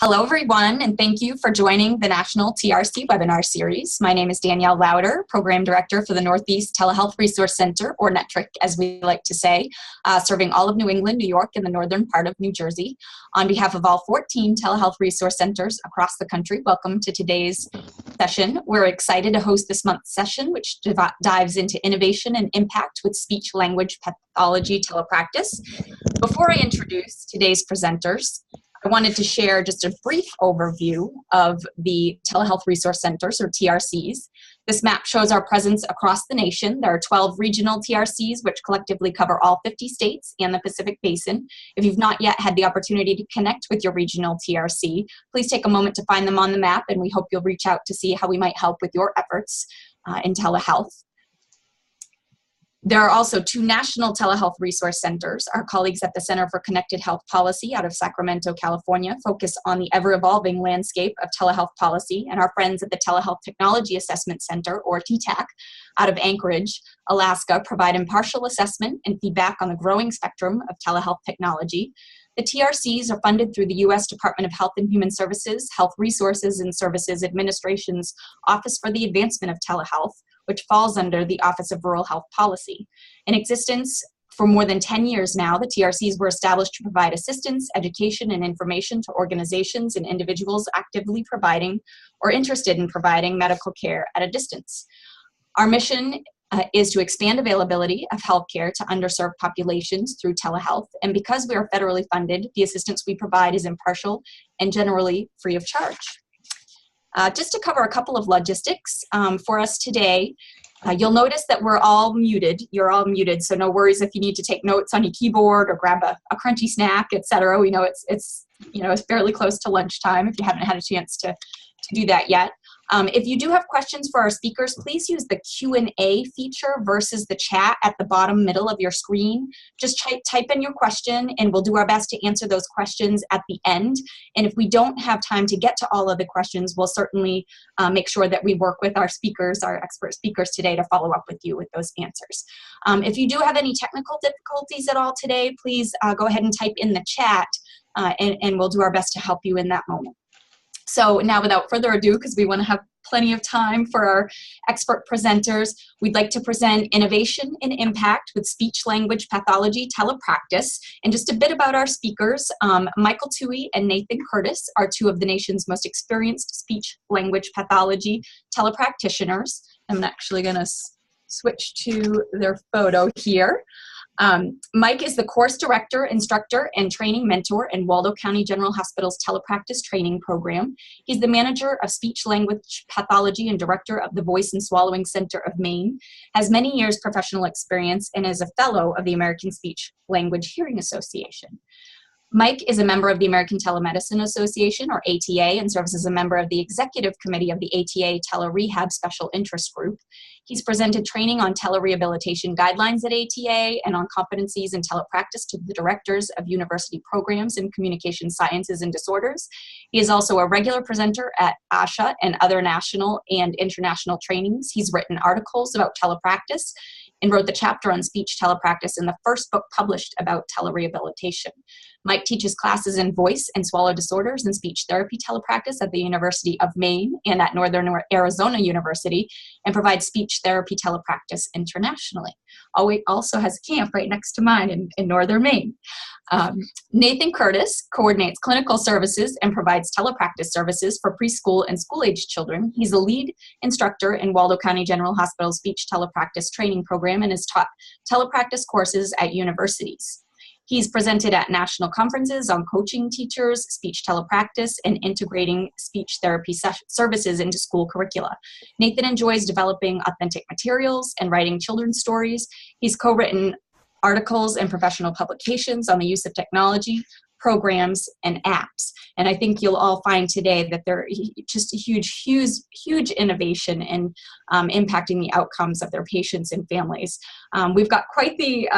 Hello, everyone, and thank you for joining the National TRC webinar series. My name is Danielle Lauder, Program Director for the Northeast Telehealth Resource Center, or NETRIC, as we like to say, serving all of New England, New York, and the northern part of New Jersey. On behalf of all 14 telehealth resource centers across the country, welcome to today's session. We're excited to host this month's session, which dives into innovation and impact with speech language pathology telepractice. Before I introduce today's presenters, I wanted to share just a brief overview of the Telehealth Resource Centers, or TRCs. This map shows our presence across the nation. There are 12 regional TRCs, which collectively cover all 50 states and the Pacific Basin. If you've not yet had the opportunity to connect with your regional TRC, please take a moment to find them on the map, and we hope you'll reach out to see how we might help with your efforts in telehealth. There are also 2 national telehealth resource centers. Our colleagues at the Center for Connected Health Policy out of Sacramento, California, focus on the ever-evolving landscape of telehealth policy, and our friends at the Telehealth Technology Assessment Center, or TTAC, out of Anchorage, Alaska, provide impartial assessment and feedback on the growing spectrum of telehealth technology. The TRCs are funded through the U.S. Department of Health and Human Services, Health Resources and Services Administration's Office for the Advancement of Telehealth, which falls under the Office of Rural Health Policy. In existence for more than 10 years now, the TRCs were established to provide assistance, education, and information to organizations and individuals actively providing or interested in providing medical care at a distance. Our mission is to expand availability of healthcare to underserved populations through telehealth, and because we are federally funded, the assistance we provide is impartial and generally free of charge. Just to cover a couple of logistics for us today, you'll notice that we're all muted. You're all muted, so no worries if you need to take notes on your keyboard or grab a crunchy snack, etc. We know it's fairly close to lunchtime if you haven't had a chance to do that yet. If you do have questions for our speakers, please use the Q&A feature versus the chat at the bottom middle of your screen. Just type in your question, and we'll do our best to answer those questions at the end. And if we don't have time to get to all of the questions, we'll certainly make sure that we work with our speakers, our expert speakers today, to follow up with you with those answers. If you do have any technical difficulties at all today, please go ahead and type in the chat, and we'll do our best to help you in that moment. So now, without further ado, because we want to have plenty of time for our expert presenters, we'd like to present Innovation and Impact with Speech Language Pathology Telepractice. And just a bit about our speakers, Michael Towey and Nathan Curtis are 2 of the nation's most experienced speech language pathology telepractitioners. I'm actually going to switch to their photo here. Mike is the course director, instructor, and training mentor in Waldo County General Hospital's telepractice training program. He's the manager of speech language pathology and director of the Voice and Swallowing Center of Maine, has many years professional experience, and is a fellow of the American Speech Language Hearing Association. Mike is a member of the American Telemedicine Association, or ATA, and serves as a member of the executive committee of the ATA Telerehab Special Interest Group. He's presented training on telerehabilitation guidelines at ATA and on competencies in telepractice to the directors of university programs in communication sciences and disorders. He is also a regular presenter at ASHA and other national and international trainings. He's written articles about telepractice and wrote the chapter on speech telepractice in the first book published about telerehabilitation. Mike teaches classes in voice and swallow disorders and speech therapy telepractice at the University of Maine and at Northern Arizona University, and provides speech therapy telepractice internationally. Also has a camp right next to mine in Northern Maine. Nathan Curtis coordinates clinical services and provides telepractice services for preschool and school-age children. He's a lead instructor in Waldo County General Hospital's speech telepractice training program and has taught telepractice courses at universities. He's presented at national conferences on coaching teachers, speech telepractice, and integrating speech therapy services into school curricula. Nathan enjoys developing authentic materials and writing children's stories. He's co-written articles and professional publications on the use of technology, programs, and apps. And I think you'll all find today that they're just a huge innovation in impacting the outcomes of their patients and families. We've got quite the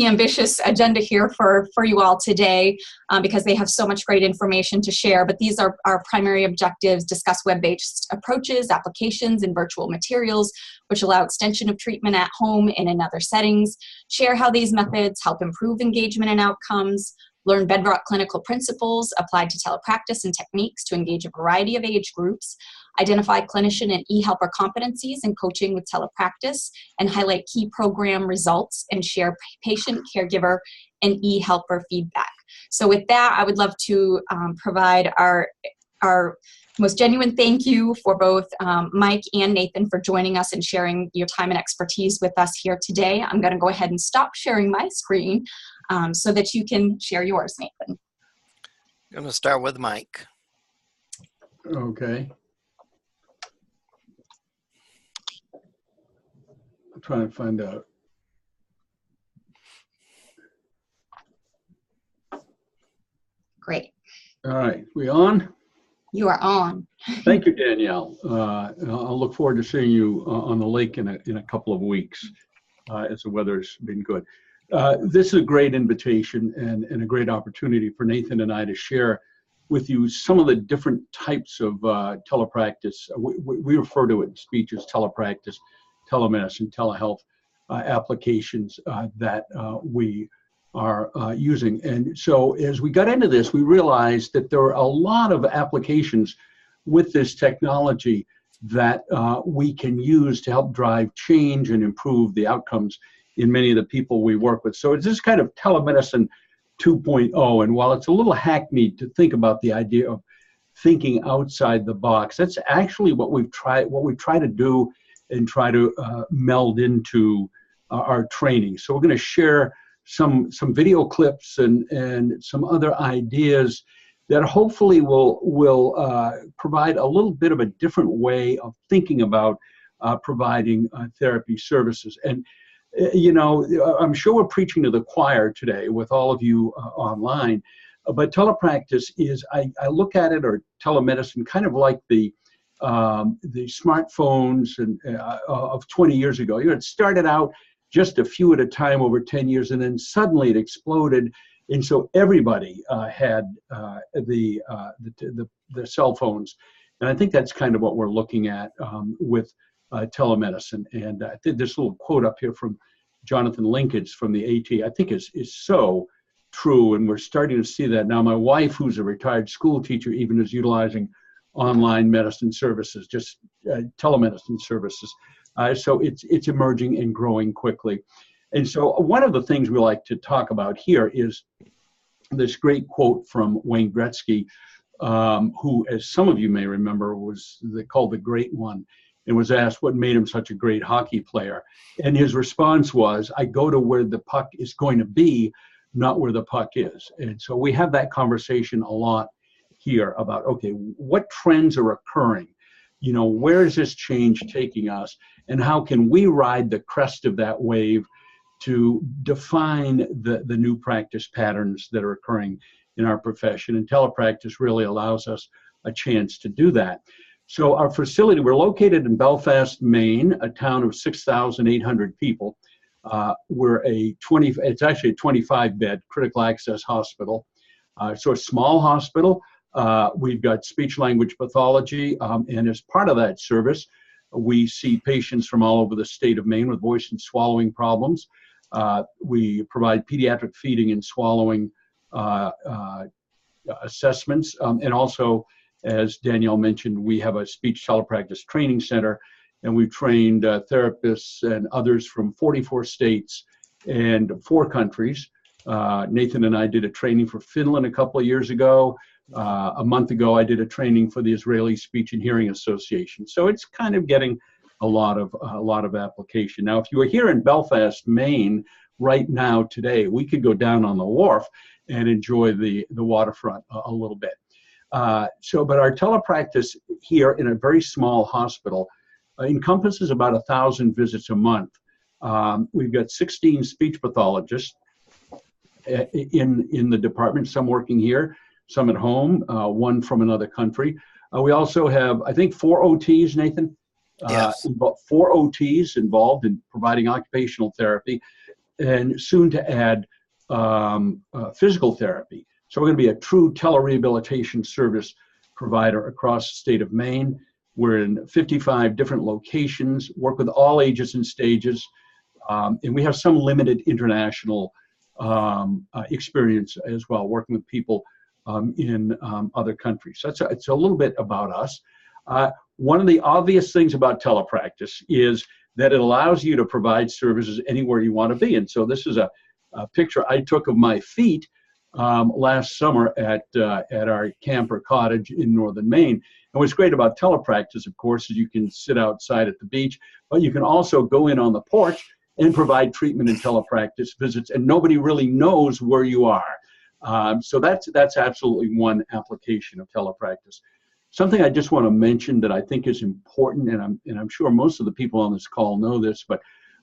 ambitious agenda here for you all today because they have so much great information to share. But these are our primary objectives: discuss web-based approaches, applications, and virtual materials, which allow extension of treatment at home and in other settings, share how these methods help improve engagement and outcomes, learn bedrock clinical principles applied to telepractice and techniques to engage a variety of age groups, identify clinician and e-helper competencies in coaching with telepractice, and highlight key program results and share patient, caregiver, and e-helper feedback. So with that, I would love to provide our most genuine thank you for both Mike and Nathan for joining us and sharing your time and expertise with us here today. I'm going to go ahead and stop sharing my screen so that you can share yours, Nathan. I'm going to start with Mike. Okay. I'm trying to find out. Great. All right, we on? You are on. Thank you, Danielle. I'll look forward to seeing you on the lake in a couple of weeks as the weather's been good. This is a great invitation and a great opportunity for Nathan and I to share with you some of the different types of telepractice. We refer to it in speech as telepractice, telemedicine, telehealth applications that we are using. And so as we got into this, we realized that there are a lot of applications with this technology that we can use to help drive change and improve the outcomes in many of the people we work with. So it's this kind of telemedicine 2.0, and while it's a little hackneyed to think about the idea of thinking outside the box, that's actually what we try to do and try to meld into our training. So we're going to share some video clips and some other ideas that hopefully will provide a little bit of a different way of thinking about providing therapy services. And you know, I'm sure we're preaching to the choir today with all of you online, but telepractice is, I look at it, or telemedicine, kind of like the smartphones and of 20 years ago. You know, it started out just a few at a time over 10 years, and then suddenly it exploded, and so everybody had the cell phones, and I think that's kind of what we're looking at with telemedicine. And I think this little quote up here from Jonathan Linkage from the AT, I think is so true, and we're starting to see that now. My wife, who's a retired school teacher, even is utilizing online medicine services, just telemedicine services. So it's emerging and growing quickly. And so one of the things we like to talk about here is this great quote from Wayne Gretzky, who, as some of you may remember, was called the Great One, and was asked what made him such a great hockey player. And his response was, I go to where the puck is going to be, not where the puck is. And so we have that conversation a lot here about, okay, what trends are occurring? You know, where is this change taking us? And how can we ride the crest of that wave to define the new practice patterns that are occurring in our profession? And telepractice really allows us a chance to do that. So our facility, we're located in Belfast, Maine, a town of 6,800 people. It's actually a 25-bed critical access hospital. So a small hospital. We've got speech language pathology, and as part of that service, we see patients from all over the state of Maine with voice and swallowing problems. We provide pediatric feeding and swallowing assessments, and also, as Danielle mentioned, we have a speech telepractice training center, and we've trained therapists and others from 44 states and 4 countries. Nathan and I did a training for Finland a couple of years ago. A month ago, I did a training for the Israeli Speech and Hearing Association. So it's kind of getting a lot of application. Now, if you were here in Belfast, Maine, right now today, we could go down on the wharf and enjoy the waterfront a little bit. But our telepractice here in a very small hospital encompasses about 1,000 visits a month. We've got 16 speech pathologists in the department, some working here, some at home, one from another country. We also have, I think, 4 OTs, Nathan? Yes. 4 OTs involved in providing occupational therapy, and soon to add physical therapy. So we're going to be a true telerehabilitation service provider across the state of Maine. We're in 55 different locations, work with all ages and stages, and we have some limited international experience as well, working with people in other countries. So it's a little bit about us. One of the obvious things about telepractice is that it allows you to provide services anywhere you want to be. And so this is a picture I took of my feet last summer at our camper cottage in northern Maine. And what's great about telepractice, of course, is you can sit outside at the beach, but you can also go in on the porch and provide treatment and telepractice visits, and nobody really knows where you are. So that's absolutely one application of telepractice. Something I just want to mention that I think is important, and I'm sure most of the people on this call know this, but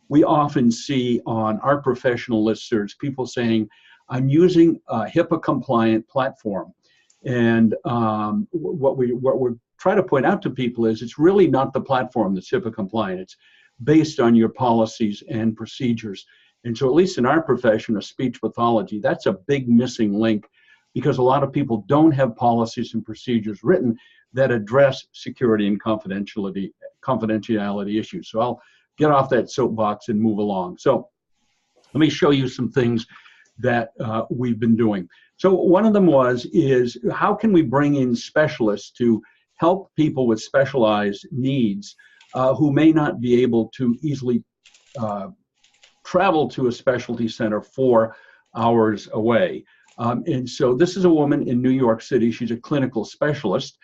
we often see on our professional listservs people saying, I'm using a HIPAA-compliant platform. And what we're trying to point out to people is it's really not the platform that's HIPAA-compliant. It's based on your policies and procedures. And so at least in our profession of speech pathology, that's a big missing link, because a lot of people don't have policies and procedures written that address security and confidentiality issues. So I'll get off that soapbox and move along. So let me show you some things that we've been doing. So one of them is how can we bring in specialists to help people with specialized needs who may not be able to easily travel to a specialty center 4 hours away. And so this is a woman in New York City. She's a clinical specialist.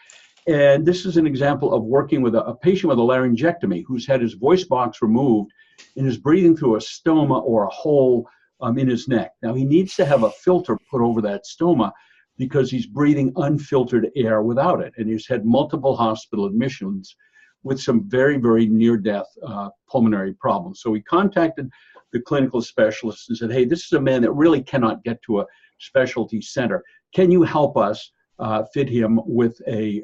And this is an example of working with a patient with a laryngectomy who's had his voice box removed and is breathing through a stoma or a hole in his neck. Now, he needs to have a filter put over that stoma because he's breathing unfiltered air without it. And he's had multiple hospital admissions with some very, very near-death pulmonary problems. So we contacted the clinical specialist and said, hey, this is a man that really cannot get to a specialty center. Can you help us fit him with a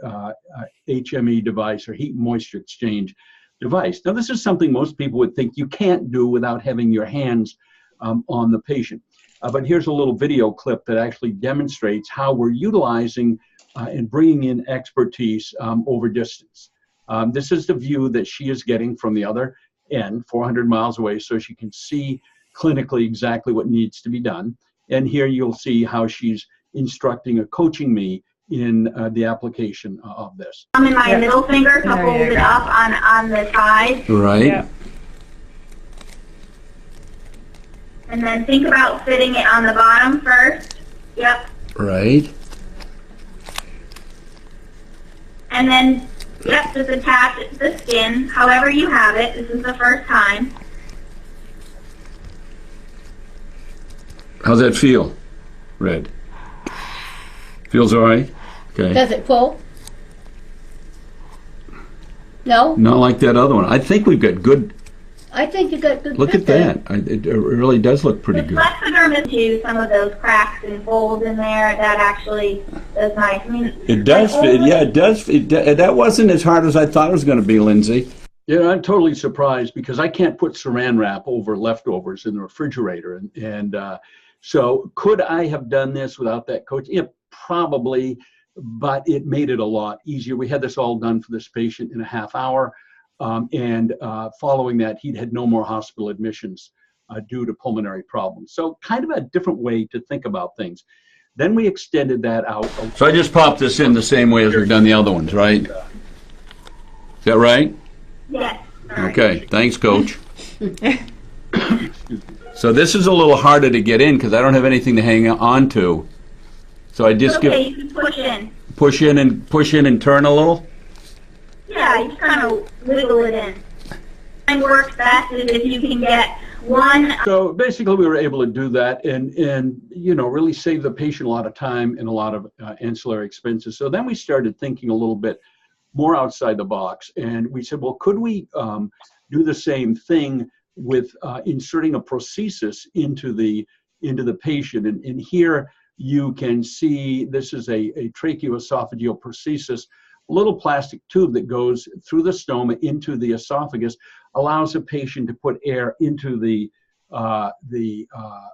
HME device, or heat and moisture exchange device? Now, this is something most people would think you can't do without having your hands on the patient. But here's a little video clip that actually demonstrates how we're utilizing and bringing in expertise over distance. This is the view that she is getting from the other end, 400 miles away, so she can see clinically exactly what needs to be done. And here you'll see how she's instructing or coaching me in the application of this. I'm in my middle finger to hold it up on the side. Right. Yep. And then think about fitting it on the bottom first. Yep. Right. And then, yep, just attach it to the skin, however you have it. This is the first time. How's that feel, Red? Feels all right? Okay. Does it pull? No? Not like that other one. I think we've got good. I think you got good. Look at that. It really does look pretty good. The Flexiderm is some of those cracks and folds in there. That actually does nice. I mean, it does fit. Yeah, it does. That wasn't as hard as I thought it was going to be, Lindsay. Yeah, I'm totally surprised because I can't put saran wrap over leftovers in the refrigerator. And so could I have done this without that coach? Yeah, probably, but it made it a lot easier. We had this all done for this patient in a half hour. And following that, he'd had no more hospital admissions due to pulmonary problems. So kind of a different way to think about things. Then we extended that out. So I just popped this in the same way as we've done the other ones, right? Is that right? yes. Okay, thanks, Coach. So this is a little harder to get in because I don't have anything to hang on to. So I just You can push in. Push in and turn a little. Yeah, you kind of wiggle it in. And works best is if you can get one. So basically, we were able to do that and you know, really save the patient a lot of time and a lot of ancillary expenses. So then we started thinking a little bit more outside the box, and we said, well, could we do the same thing with inserting a prosthesis into the patient? And here you can see this is a tracheoesophageal prosthesis. A little plastic tube that goes through the stoma into the esophagus allows a patient to put air into the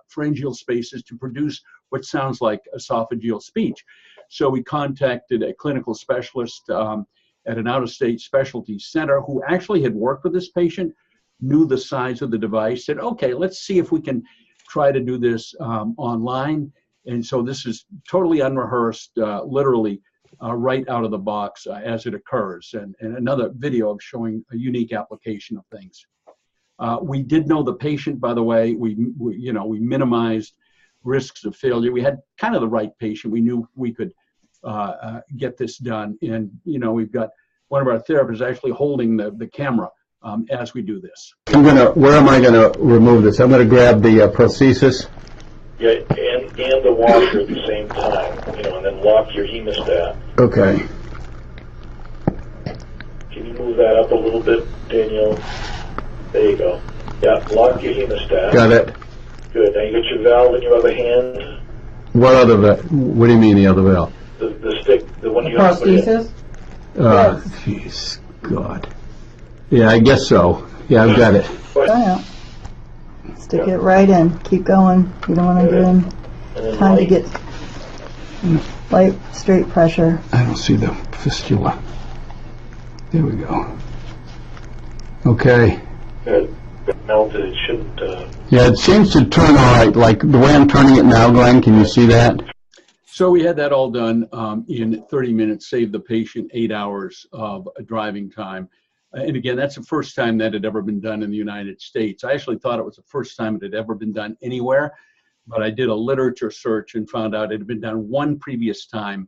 pharyngeal spaces to produce what sounds like esophageal speech. So we contacted a clinical specialist at an out-of-state specialty center who actually had worked with this patient, knew the size of the device, said, okay, let's see if we can try to do this online. And so this is totally unrehearsed, literally right out of the box as it occurs. And another video of showing a unique application of things. We did know the patient, by the way. We minimized risks of failure. We had kind of the right patient. We knew we could get this done. And, we've got one of our therapists actually holding the camera as we do this. Where am I gonna remove this? I'm gonna grab the prosthesis. Yeah, and the washer at the same time, and then lock your hemostat. Okay. Can you move that up a little bit, Danielle? There you go. Yeah, lock your hemostat. Got it. Good. Now you got your valve in your other hand. What other valve? What do you mean the other valve? The stick, the one you have. Prosthesis? Jeez, God. Yeah, I guess so. Yeah, I've got it. Oh, yeah. Stick it right in. Keep going. You don't want to get in. Time to get light, straight pressure. I don't see the fistula. There we go. Okay. Good. Melted. It shouldn't. Yeah, it seems to turn all right. Like the way I'm turning it now, Glenn, can you see that? So we had that all done in 30 minutes, saved the patient 8 hours of driving time. And again, that's the first time that had ever been done in the United States. I actually thought it was the first time it had ever been done anywhere, but I did a literature search and found out it had been done one previous time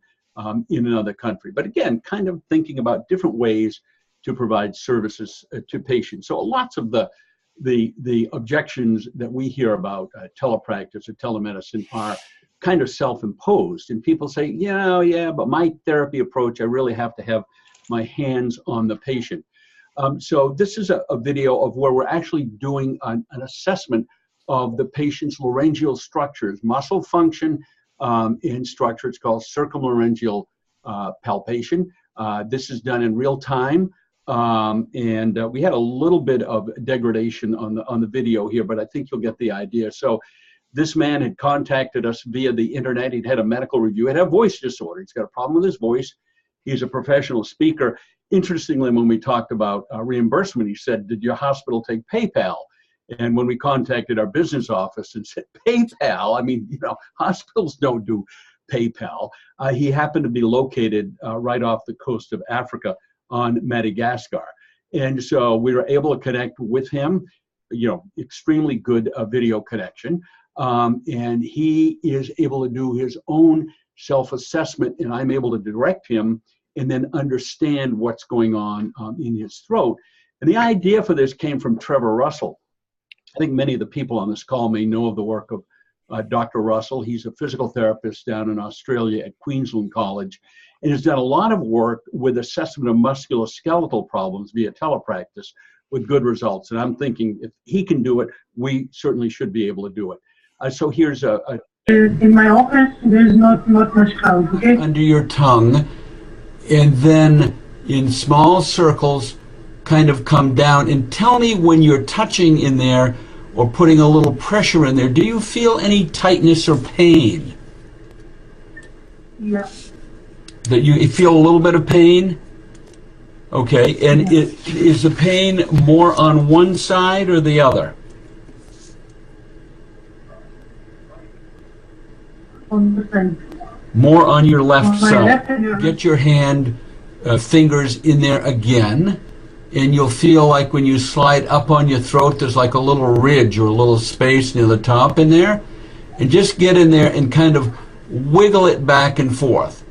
in another country. But again, kind of thinking about different ways to provide services to patients. So lots of the objections that we hear about telepractice or telemedicine are kind of self-imposed. And people say, yeah, but my therapy approach, I really have to have my hands on the patient. So this is a video of where we're actually doing an assessment of the patient's laryngeal structures, muscle function in structure. It's called circumlaryngeal palpation. This is done in real time. And we had a little bit of degradation on the video here, but I think you'll get the idea. So this man had contacted us via the internet. He'd had a medical review. He had a voice disorder. He's got a problem with his voice. He's a professional speaker. Interestingly, when we talked about reimbursement, he said, did your hospital take PayPal? And when we contacted our business office and said, PayPal, I mean, hospitals don't do PayPal. He happened to be located right off the coast of Africa on Madagascar. And so we were able to connect with him, extremely good video connection. And he is able to do his own self-assessment, and I'm able to direct him and then understand what's going on in his throat. And the idea for this came from Trevor Russell. I think many of the people on this call may know of the work of Dr. Russell. He's a physical therapist down in Australia at Queensland College, and has done a lot of work with assessment of musculoskeletal problems via telepractice with good results. And I'm thinking if he can do it, we certainly should be able to do it. So here's in my office, there's not much crowd, okay? Under your tongue, and then in small circles kind of come down. And tell me when you're touching in there or putting a little pressure in there, do you feel any tightness or pain? Yeah. That you feel a little bit of pain? Okay, and is the pain more on one side or the other? On the side. More on your left On my side. left and your Get your hand, fingers in there again, and you'll feel like when you slide up on your throat, there's like a little ridge or a little space near the top in there. And just get in there and kind of wiggle it back and forth.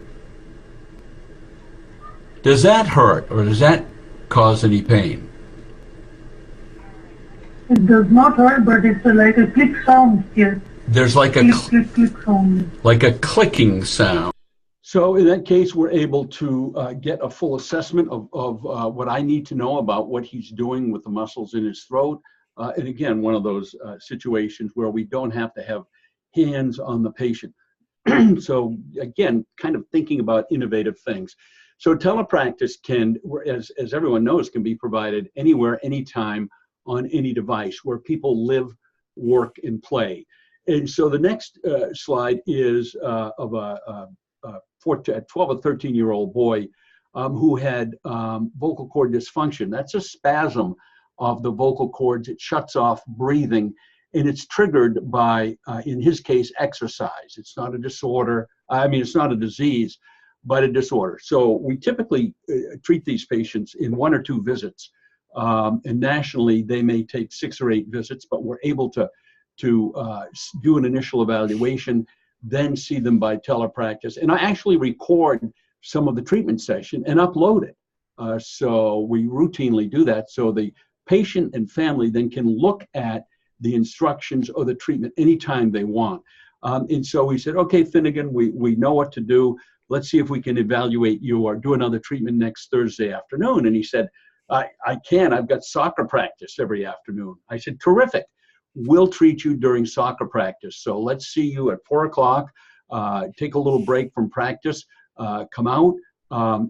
Does that hurt, or does that cause any pain? It does not hurt, but it's like a click sound here. There's like a click sound. Like a clicking sound. So in that case, we're able to get a full assessment of what I need to know about what he's doing with the muscles in his throat. And again, one of those situations where we don't have to have hands on the patient. So again, kind of thinking about innovative things. So telepractice can, as everyone knows, can be provided anywhere, anytime, on any device where people live, work, and play. And so the next slide is of a 12 or 13-year-old boy who had vocal cord dysfunction. That's a spasm of the vocal cords. It shuts off breathing. and it's triggered by, in his case, exercise. It's not a disorder. I mean, it's not a disease, but a disorder. So we typically treat these patients in 1 or 2 visits, and nationally they may take 6 or 8 visits, but we're able to do an initial evaluation, then see them by telepractice. And I actually record some of the treatment session and upload it. So we routinely do that. So the patient and family then can look at the instructions or the treatment anytime they want. And so we said, okay, Finnegan, we know what to do. Let's see if we can evaluate you or do another treatment next Thursday afternoon. And he said, I can. I've got soccer practice every afternoon. I said, terrific. We'll treat you during soccer practice. So let's see you at 4 o'clock. Take a little break from practice. Come out,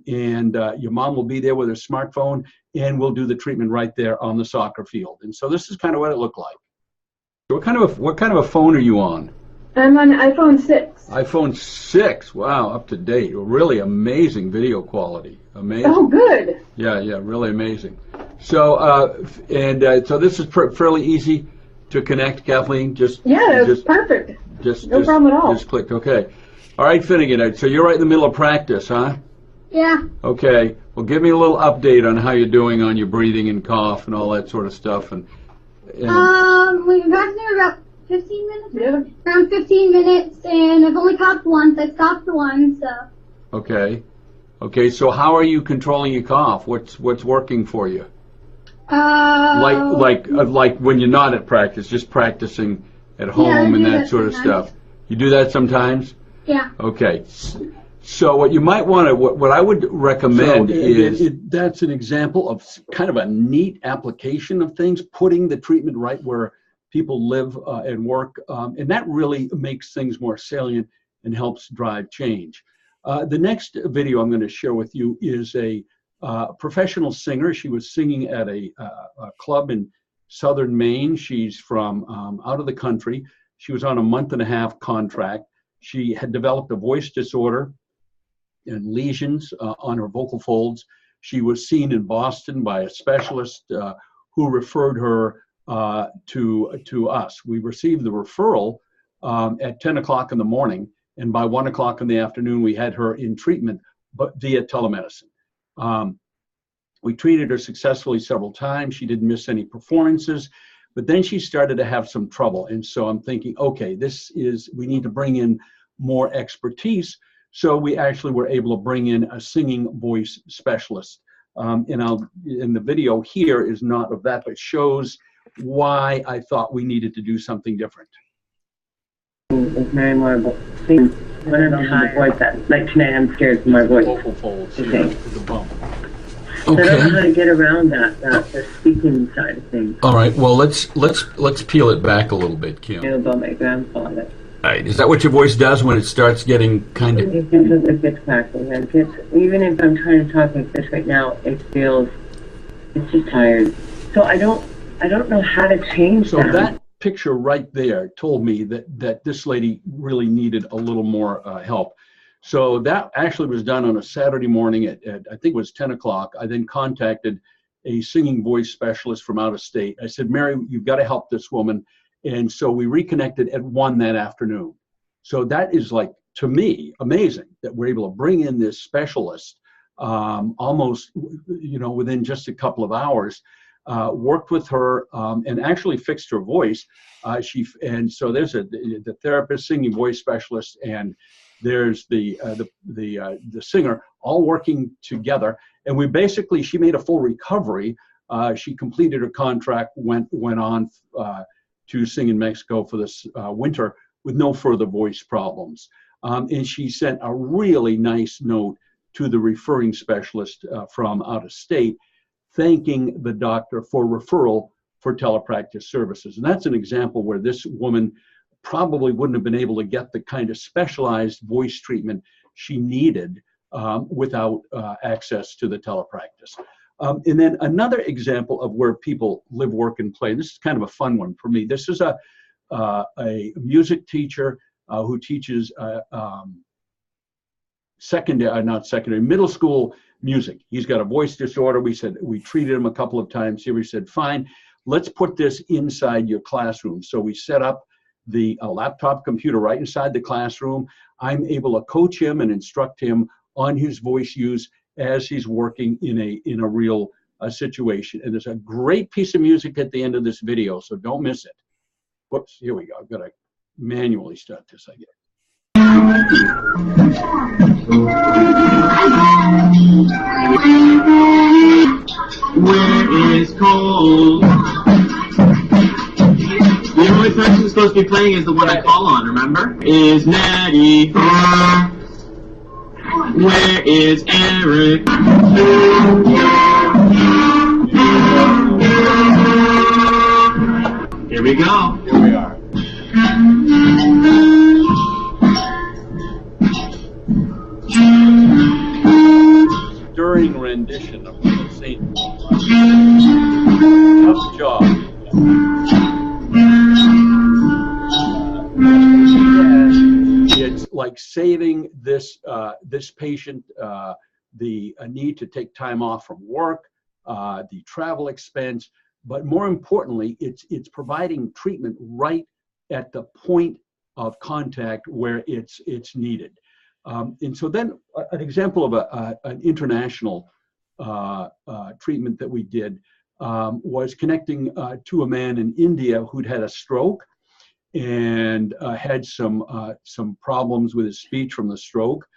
and your mom will be there with her smartphone, and we'll do the treatment right there on the soccer field. And so this is kind of what it looked like. What kind of a phone are you on? I'm on iPhone 6. iPhone 6. Wow, up to date. Really amazing video quality. Amazing. Oh, good. Yeah, really amazing. So, so this is fairly easy to connect, Kathleen. That's perfect. No problem at all. Just clicked. Okay. All right, Finnegan. So you're right in the middle of practice, huh? Yeah. Okay. Well, give me a little update on how you're doing on your breathing and cough and all that sort of stuff. And We've been practicing for about 15 minutes. Yeah. Around 15 minutes, and I've only coughed once. I stopped once. So. Okay. Okay. So how are you controlling your cough? What's working for you? Like when you're not at practice, just practicing at home and that sort of stuff. You do that sometimes? Yeah. Okay. So what you might want to, what I would recommend is... That's an example of kind of a neat application of things, putting the treatment right where people live and work, and that really makes things more salient and helps drive change. The next video I'm going to share with you is a professional singer. She was singing at a club in southern Maine. She's from out of the country. She was on a 1.5-month contract. She had developed a voice disorder and lesions on her vocal folds. She was seen in Boston by a specialist who referred her to us. We received the referral at 10 o'clock in the morning, and by 1 o'clock in the afternoon, we had her in treatment, but via telemedicine. We treated her successfully several times. She didn't miss any performances, but then she started to have some trouble. And so I'm thinking, okay, we need to bring in more expertise. So we actually were able to bring in a singing voice specialist. And the video here is not of that, but shows why I thought we needed to do something different. It's very more singing. When I'm on the voice, like tonight I'm scared for my voice. Vocal folds, the bump. Okay. So I don't know how to get around the speaking side of things. All right. Well, let's peel it back a little bit, Kim. I know about my grandfather. All right. Is that what your voice does when it starts getting kind of? It gets crackling. Even if I'm trying to talk like this right now, it's just tired. So I don't know how to change that. So that picture right there told me that this lady really needed a little more help. So that actually was done on a Saturday morning at I think it was 10 o'clock. I then contacted a singing voice specialist from out of state. I said, Mary, you've got to help this woman. And so we reconnected at 1 that afternoon. So that is, like, to me, amazing that we're able to bring in this specialist almost, within just a couple of hours, worked with her and actually fixed her voice. And so there's the therapist, singing voice specialist, and there's the singer, all working together. And she made a full recovery. She completed her contract, went on to sing in Mexico for this winter with no further voice problems. And she sent a really nice note to the referring specialist from out of state, thanking the doctor for referral for telepractice services. And that's an example where this woman probably wouldn't have been able to get the kind of specialized voice treatment she needed without access to the telepractice. And then another example of where people live, work, and play. This is kind of a fun one for me. This is a music teacher who teaches middle school music. He's got a voice disorder. We treated him a couple of times here. We said, fine, let's put this inside your classroom. So we set up the laptop computer right inside the classroom. I'm able to coach him and instruct him on his voice use as he's working in a real situation. And there's a great piece of music at the end of this video, so don't miss it. Whoops, here we go. I've got to manually start this, I guess. Where is Cole? The only person who's supposed to be playing is the one I call on, remember? Is Natty. Where is Eric? Here we go. Here we are. Stirring rendition of the scene. Tough job. It's like saving this this patient the need to take time off from work, the travel expense, but more importantly, it's providing treatment right at the point of contact where it's needed. And so then an example of an international treatment that we did was connecting to a man in India who'd had a stroke and had some problems with his speech from the stroke.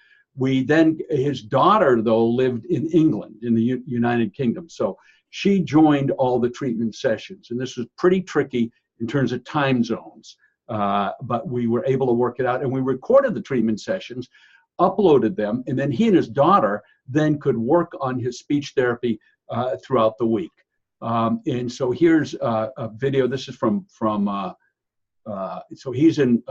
His daughter, though, lived in England, in the United Kingdom. So she joined all the treatment sessions. And this was pretty tricky in terms of time zones. But we were able to work it out. And we recorded the treatment sessions, uploaded them, and then he and his daughter then could work on his speech therapy throughout the week. And so here's a video. This is from so he's in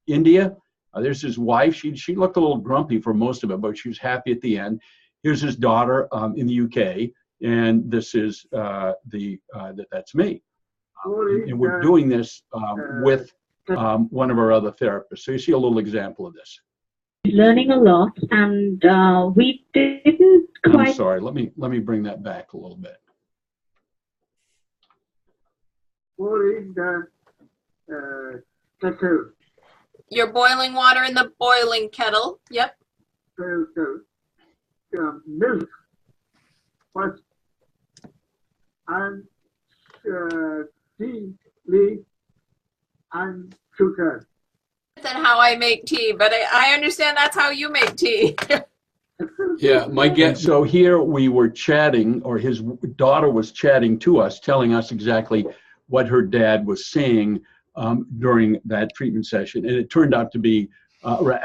India. There's his wife. She looked a little grumpy for most of it, but she was happy at the end. Here's his daughter in the UK, and this is that's me. And we're doing this with one of our other therapists. So you see a little example of this. Learning a lot, and we didn't quite. I'm sorry. Let me bring that back a little bit. You're boiling water in the boiling kettle. Yep. Milk was and tea leaf and sugar. Than how I make tea, but I understand that's how you make tea. Yeah, my guess. So here we were chatting, or his daughter was chatting to us, telling us exactly what her dad was saying during that treatment session, and it turned out to be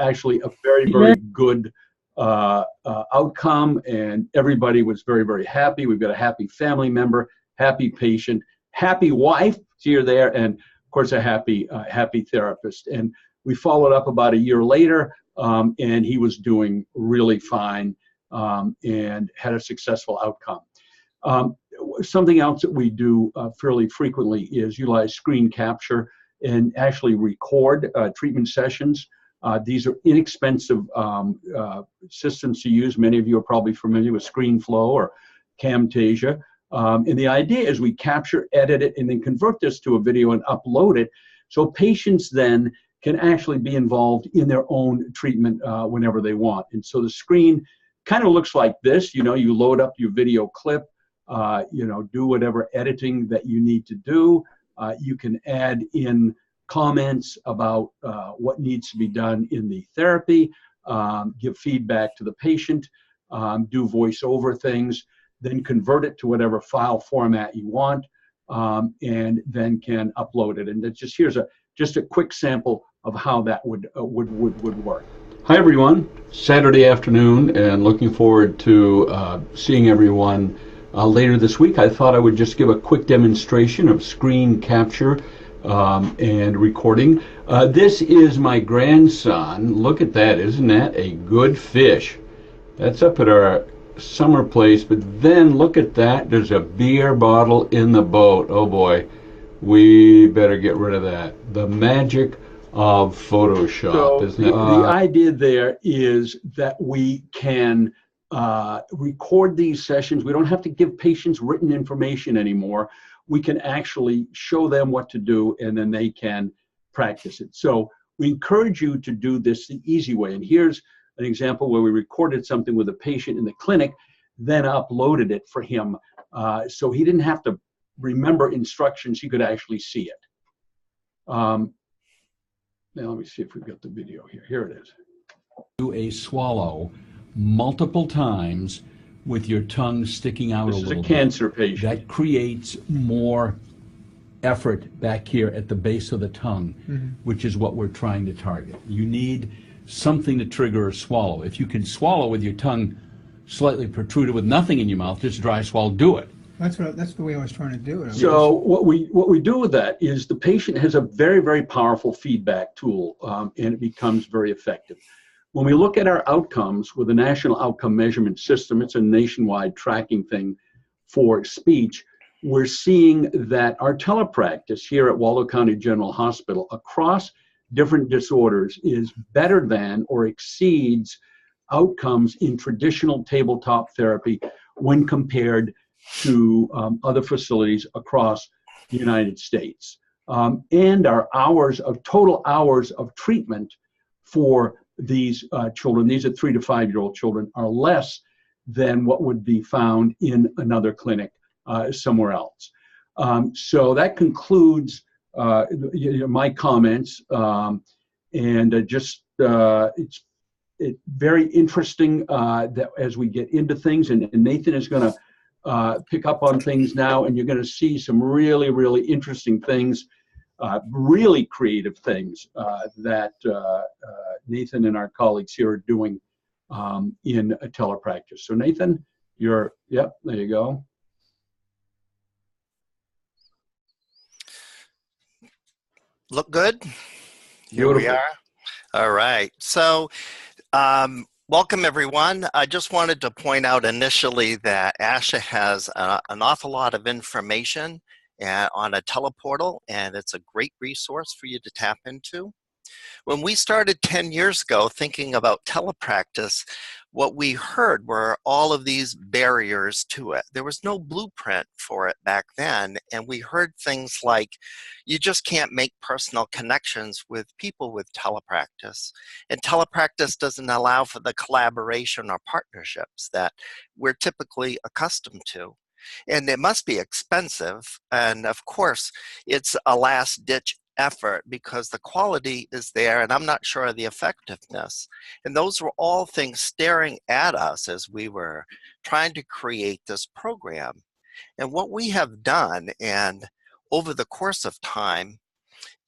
actually a very, very good outcome, and everybody was very, very happy. We've got a happy family member, happy patient, happy wife here, there, and of course a happy therapist. And we followed up about a year later, and he was doing really fine and had a successful outcome. Something else that we do fairly frequently is utilize screen capture and actually record treatment sessions. These are inexpensive systems to use. Many of you are probably familiar with ScreenFlow or Camtasia. And the idea is we capture, edit it, and then convert this to a video and upload it, so patients then can actually be involved in their own treatment whenever they want. And so the screen kind of looks like this. You know, you load up your video clip, you know, do whatever editing that you need to do. You can add in comments about what needs to be done in the therapy, give feedback to the patient, do voiceover things, then convert it to whatever file format you want, and then can upload it. And that's just a quick sample of how that would work. Hi everyone, Saturday afternoon, and looking forward to seeing everyone later this week. I thought I would just give a quick demonstration of screen capture and recording. This is my grandson. Look at that, isn't that a good fish? That's up at our summer place, but then look at that, there's a beer bottle in the boat. Oh boy, we better get rid of that. The magic of Photoshop. So isn't it? The idea there is that we can record these sessions. We don't have to give patients written information anymore. we can actually show them what to do, and then they can practice it. So we encourage you to do this the easy way. And here's an example where we recorded something with a patient in the clinic, then uploaded it for him. So he didn't have to remember instructions, he could actually see it. Now let me see if we've got the video here. Here it is. Do a swallow multiple times with your tongue sticking out a little bit. This is a cancer patient. That creates more effort back here at the base of the tongue, which is what we're trying to target. You need something to trigger a swallow. If you can swallow with your tongue slightly protruded with nothing in your mouth, just dry swallow, do it. That's the way I was trying to do it. So what we do with that is the patient has a very, very powerful feedback tool, and it becomes very effective. When we look at our outcomes with the National Outcome Measurement System, it's a nationwide tracking thing for speech, we're seeing that our telepractice here at Waldo County General Hospital across different disorders is better than or exceeds outcomes in traditional tabletop therapy when compared to other facilities across the United States. And our total hours of treatment for these children, these are 3 to 5-year-old children, are less than what would be found in another clinic somewhere else. So that concludes my comments, and it's very interesting that as we get into things, and Nathan is going to pick up on things now, and you're going to see some really, really interesting things, really creative things that Nathan and our colleagues here are doing in a telepractice. So Nathan, there you go. Look good? Here we are. All right. So welcome, everyone. I just wanted to point out initially that ASHA has an awful lot of information on a teleportal, and it's a great resource for you to tap into. When we started 10 years ago thinking about telepractice, what we heard were all of these barriers to it. There was no blueprint for it back then, and we heard things like, you just can't make personal connections with people with telepractice, and telepractice doesn't allow for the collaboration or partnerships that we're typically accustomed to. And it must be expensive, and of course, it's a last-ditch effort because the quality is there and I'm not sure of the effectiveness. And those were all things staring at us as we were trying to create this program. And what we have done, and over the course of time,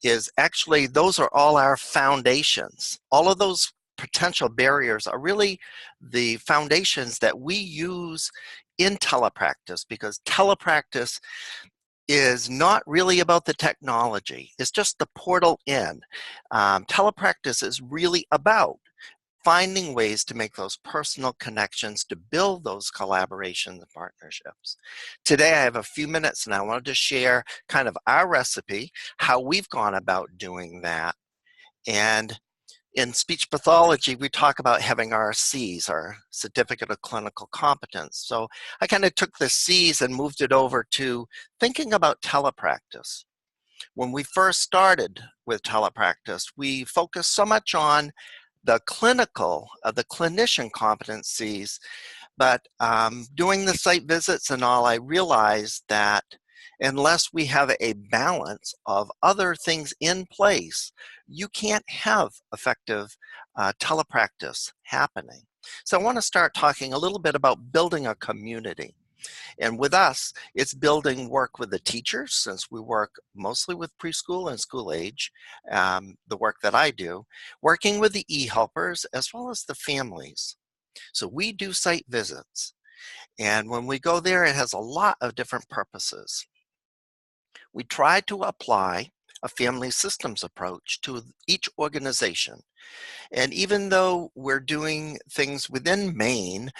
is actually those are all our foundations. All of those potential barriers are really the foundations that we use in telepractice, because telepractice is not really about the technology. It's just the portal in. Telepractice is really about finding ways to make those personal connections, to build those collaborations and partnerships. Today I have a few minutes and I wanted to share kind of our recipe, how we've gone about doing that. And in speech pathology, we talk about having our Cs, our Certificate of Clinical Competence. So I kind of took the Cs and moved it over to thinking about telepractice. When we first started with telepractice, we focused so much on the clinical, the clinician competencies, but doing the site visits and all, I realized that unless we have a balance of other things in place, you can't have effective telepractice happening. So I want to start talking a little bit about building a community. And with us, it's building work with the teachers, since we work mostly with preschool and school age, the work that I do, working with the e-helpers as well as the families. So we do site visits. And when we go there, it has a lot of different purposes. We try to apply a family systems approach to each organization. And even though we're doing things within Maine,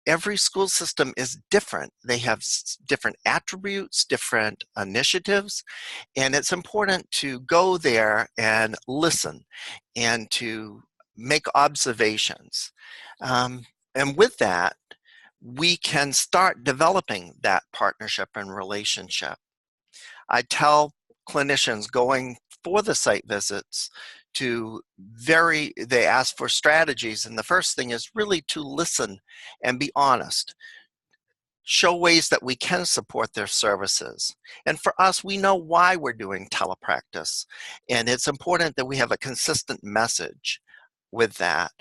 every school system is different. They have different attributes, different initiatives, and it's important to go there and listen and to make observations. And with that, we can start developing that partnership and relationship. I tell clinicians going for the site visits they ask for strategies, and the first thing is really to listen and be honest. Show ways that we can support their services. And for us, we know why we're doing telepractice, and it's important that we have a consistent message with that.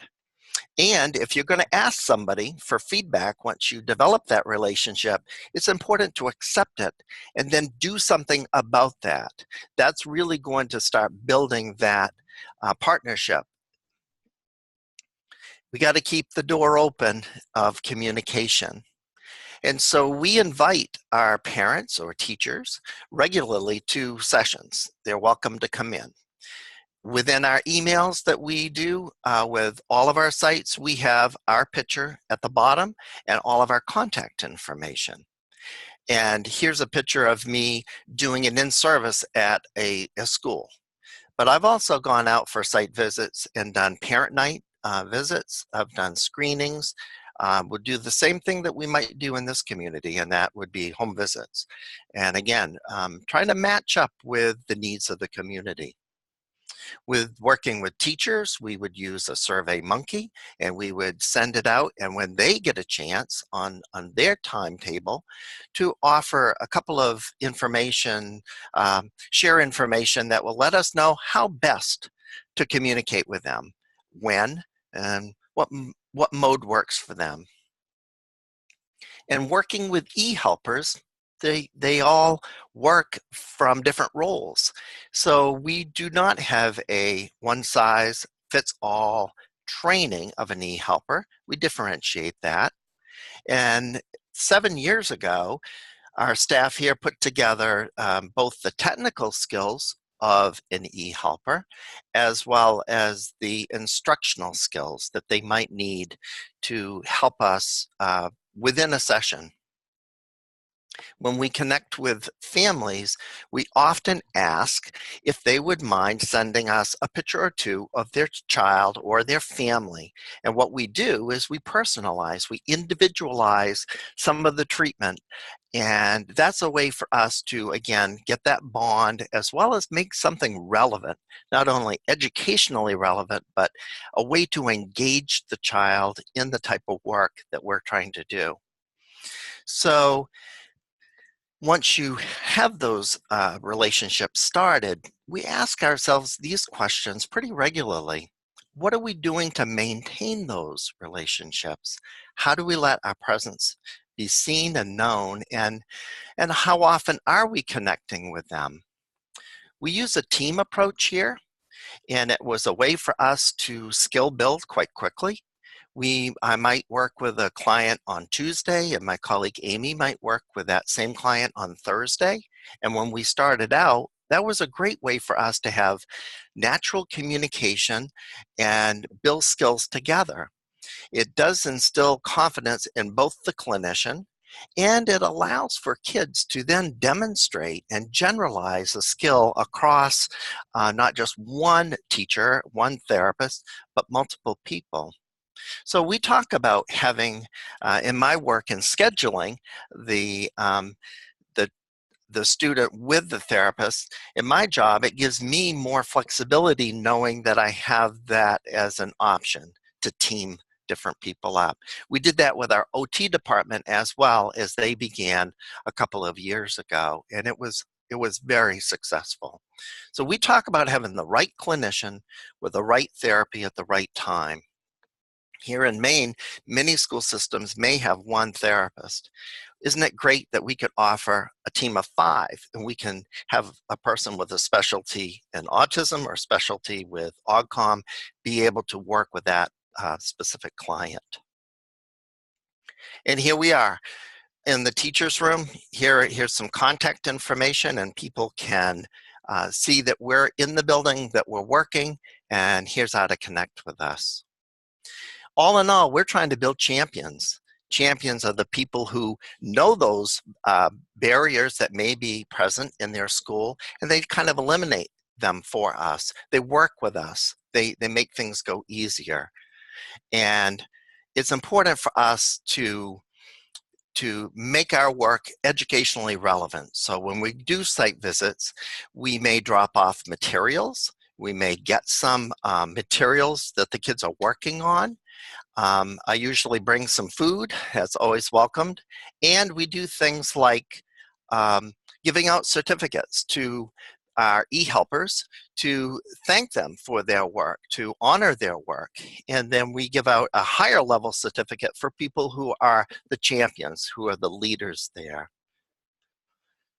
And if you're going to ask somebody for feedback once you develop that relationship, it's important to accept it and then do something about that. That's really going to start building that partnership. We got to keep the door open of communication. And so we invite our parents or teachers regularly to sessions. They're welcome to come in. Within our emails that we do with all of our sites, we have our picture at the bottom and all of our contact information. And here's a picture of me doing an in-service at a school. But I've also gone out for site visits and done parent night visits. I've done screenings. Would do the same thing that we might do in this community, and that would be home visits. And again, trying to match up with the needs of the community. With working with teachers, we would use a Survey Monkey, and we would send it out, and when they get a chance on their timetable to offer a couple of information, share information that will let us know how best to communicate with them, when, and what mode works for them. And working with e-helpers, they all work from different roles. So we do not have a one-size-fits-all training of an e-helper. We differentiate that. And 7 years ago, our staff here put together both the technical skills of an e-helper as well as the instructional skills that they might need to help us within a session. When we connect with families, we often ask if they would mind sending us a picture or two of their child or their family. And what we do is we personalize, we individualize some of the treatment. And that's a way for us to, again, get that bond as well as make something relevant, not only educationally relevant, but a way to engage the child in the type of work that we're trying to do. So once you have those relationships started, we ask ourselves these questions pretty regularly. What are we doing to maintain those relationships? How do we let our presence be seen and known? And how often are we connecting with them? We use a team approach here, and it was a way for us to skill build quite quickly. I might work with a client on Tuesday, and my colleague Amy might work with that same client on Thursday. And when we started out, that was a great way for us to have natural communication and build skills together. It does instill confidence in both the clinician, and it allows for kids to then demonstrate and generalize a skill across not just one teacher, one therapist, but multiple people. So we talk about having, in my work in scheduling, the student with the therapist. In my job, it gives me more flexibility knowing that I have that as an option to team different people up. We did that with our OT department as well, as they began a couple of years ago, and it was very successful. So we talk about having the right clinician with the right therapy at the right time. Here in Maine, many school systems may have one therapist. Isn't it great that we could offer a team of 5, and we can have a person with a specialty in autism or specialty with AUGCOM be able to work with that specific client? And here we are in the teacher's room. Here's some contact information, and people can see that we're in the building, that we're working, and here's how to connect with us. All in all, we're trying to build champions. Champions are the people who know those barriers that may be present in their school, and they kind of eliminate them for us. They work with us. They make things go easier. And it's important for us to to make our work educationally relevant. So when we do site visits, we may drop off materials. We may get some materials that the kids are working on. I usually bring some food, that's always welcomed. And we do things like giving out certificates to our e-helpers to thank them for their work, to honor their work. And then we give out a higher level certificate for people who are the champions, who are the leaders there.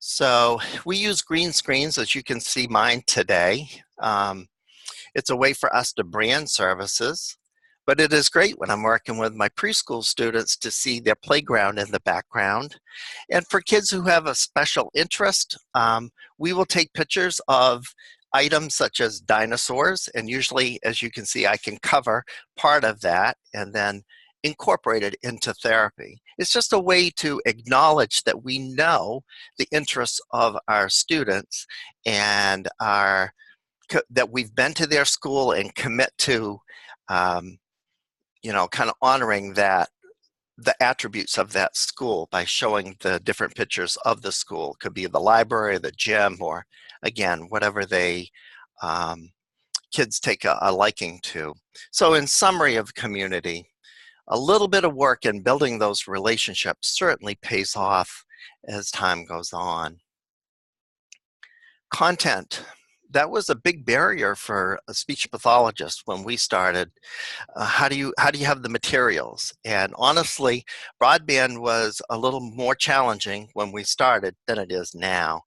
So we use green screens, as you can see mine today. It's a way for us to brand services. But it is great when I'm working with my preschool students to see their playground in the background. And for kids who have a special interest, we will take pictures of items such as dinosaurs. And usually, as you can see, I can cover part of that and then incorporate it into therapy. It's just a way to acknowledge that we know the interests of our students and that we've been to their school and commit to you know, kind of honoring that, the attributes of that school by showing the different pictures of the school. It could be the library, the gym, or again, whatever they, kids take a liking to. So in summary of community, a little bit of work in building those relationships certainly pays off as time goes on. Content. That was a big barrier for a speech pathologist when we started. How do you have the materials? And honestly, broadband was a little more challenging when we started than it is now.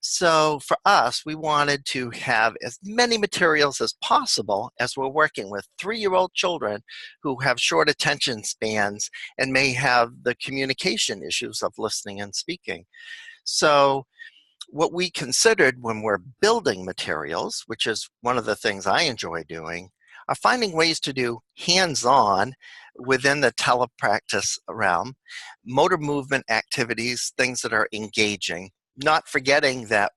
So for us, we wanted to have as many materials as possible as we're working with 3-year-old children who have short attention spans and may have the communication issues of listening and speaking. So what we considered when we're building materials, which is one of the things I enjoy doing, are finding ways to do hands-on within the telepractice realm, motor movement activities, things that are engaging, not forgetting that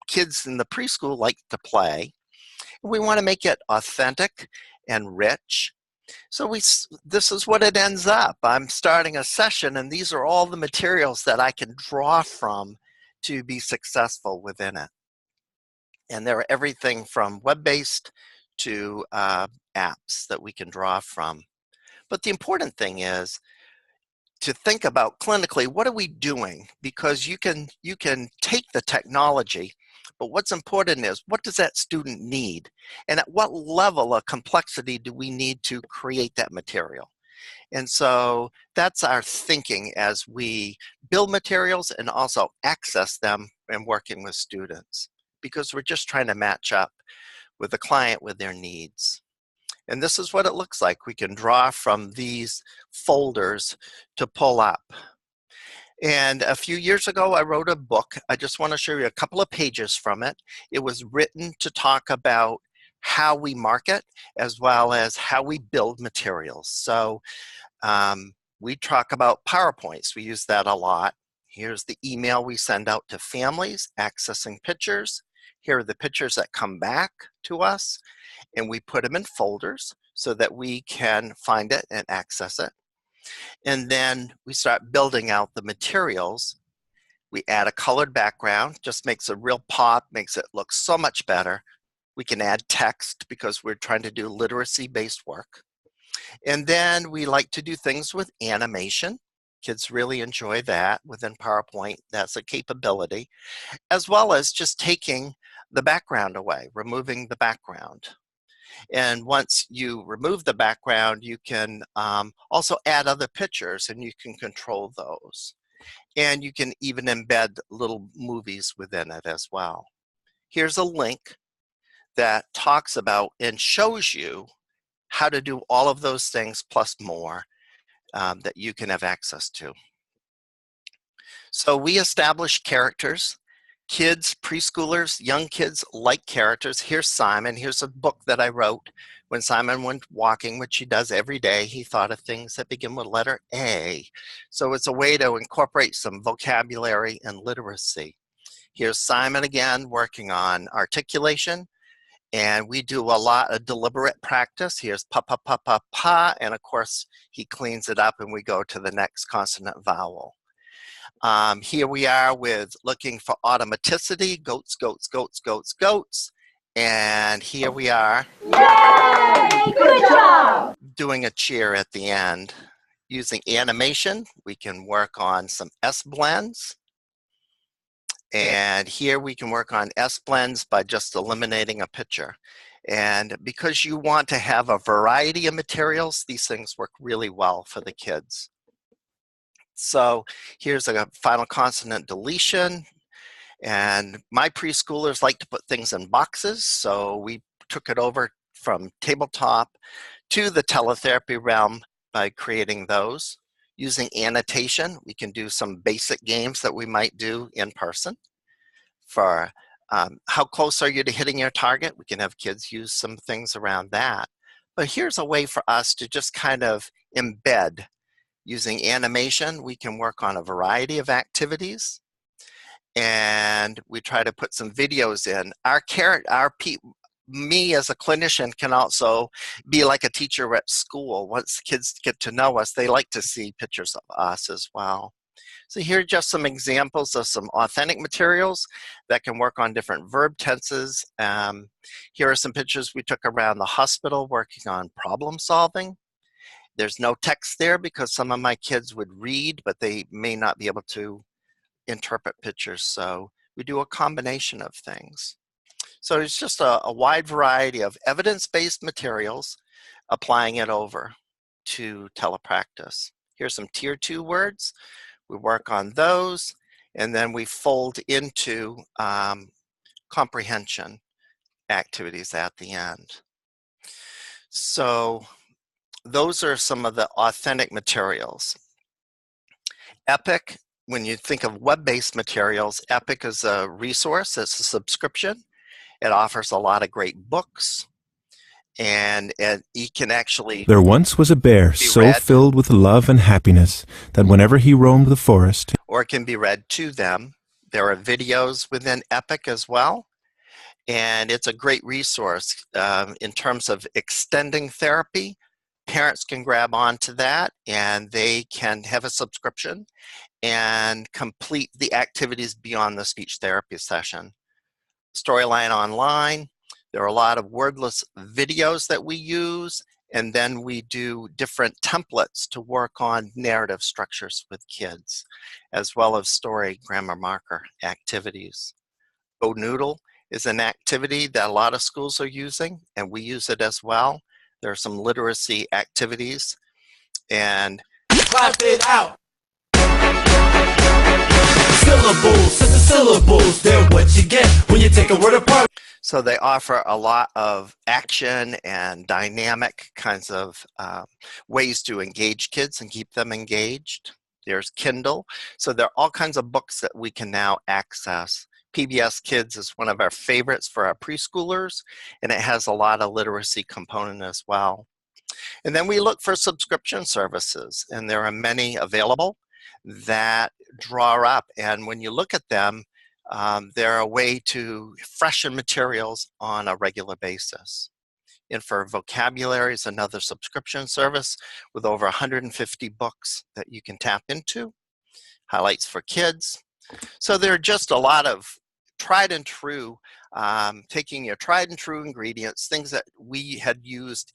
kids in the preschool like to play. We want to make it authentic and rich. So this is what it ends up. I'm starting a session, and these are all the materials that I can draw from to be successful within it. And there are everything from web-based to apps that we can draw from. But the important thing is to think about clinically, what are we doing? Because you can take the technology, but what's important is, what does that student need? And at what level of complexity do we need to create that material? And so that's our thinking as we build materials and also access them and working with students, because we're just trying to match up with the client with their needs. And this is what it looks like. We can draw from these folders to pull up. And a few years ago, I wrote a book. I just want to show you a couple of pages from it. It was written to talk about how we market as well as how we build materials. So we talk about PowerPoints. We use that a lot. Here's the email we send out to families, accessing pictures. Here are the pictures that come back to us, and we put them in folders so that we can find it and access it. And then we start building out the materials. We add a colored background, just makes a real pop, makes it look so much better. We can add text because we're trying to do literacy-based work. And then we like to do things with animation. Kids really enjoy that within PowerPoint. That's a capability, as well as just taking the background away, removing the background. And once you remove the background, you can also add other pictures, and you can control those. And you can even embed little movies within it as well. Here's a link that talks about and shows you how to do all of those things plus more that you can have access to. So we establish characters. Kids, preschoolers, young kids like characters. Here's Simon. Here's a book that I wrote when Simon went walking, which he does every day. He thought of things that begin with letter A. So it's a way to incorporate some vocabulary and literacy. Here's Simon again working on articulation. And we do a lot of deliberate practice. Here's pa, pa, pa, pa, pa. And of course, he cleans it up and we go to the next consonant vowel. Here we are with looking for automaticity, goats, goats, goats, goats, goats. And here we are. Yay! Good job! Doing a cheer at the end. Using animation, we can work on some S-blends. And here we can work on S-blends by just eliminating a picture. And because you want to have a variety of materials, these things work really well for the kids. So here's a final consonant deletion. And my preschoolers like to put things in boxes, so we took it over from tabletop to the teletherapy realm by creating those. Using annotation, we can do some basic games that we might do in person. For how close are you to hitting your target? We can have kids use some things around that. But here's a way for us to just kind of embed. Using animation, we can work on a variety of activities. And we try to put some videos in. Me as a clinician can also be like a teacher at school. Once kids get to know us, they like to see pictures of us as well. So here are just some examples of some authentic materials that can work on different verb tenses. Here are some pictures we took around the hospital working on problem solving. There's no text there because some of my kids would read, but they may not be able to interpret pictures, so we do a combination of things. So it's just a wide variety of evidence-based materials, applying it over to telepractice. Here's some tier 2 words. We work on those, and then we fold into comprehension activities at the end. So those are some of the authentic materials. Epic. When you think of web-based materials, Epic is a resource, it's a subscription. It offers a lot of great books, and you can actually... There once was a bear so filled with love and happiness that whenever he roamed the forest... Or it can be read to them. There are videos within Epic as well, and it's a great resource in terms of extending therapy. Parents can grab onto that, and they can have a subscription and complete the activities beyond the speech therapy session. Storyline Online, there are a lot of wordless videos that we use, and then we do different templates to work on narrative structures with kids, as well as story grammar marker activities. Go Noodle is an activity that a lot of schools are using, and we use it as well. There are some literacy activities, and clap it out. Syllables, syllables, they're what you get when you take a word apart. So they offer a lot of action and dynamic kinds of ways to engage kids and keep them engaged. There's Kindle. So there are all kinds of books that we can now access. PBS Kids is one of our favorites for our preschoolers, and it has a lot of literacy component as well. And then we look for subscription services, and there are many available that draw up, and when you look at them, they're a way to freshen materials on a regular basis. And for vocabulary is another subscription service with over 150 books that you can tap into. Highlights for Kids. So there are just a lot of tried and true, taking your tried and true ingredients, things that we had used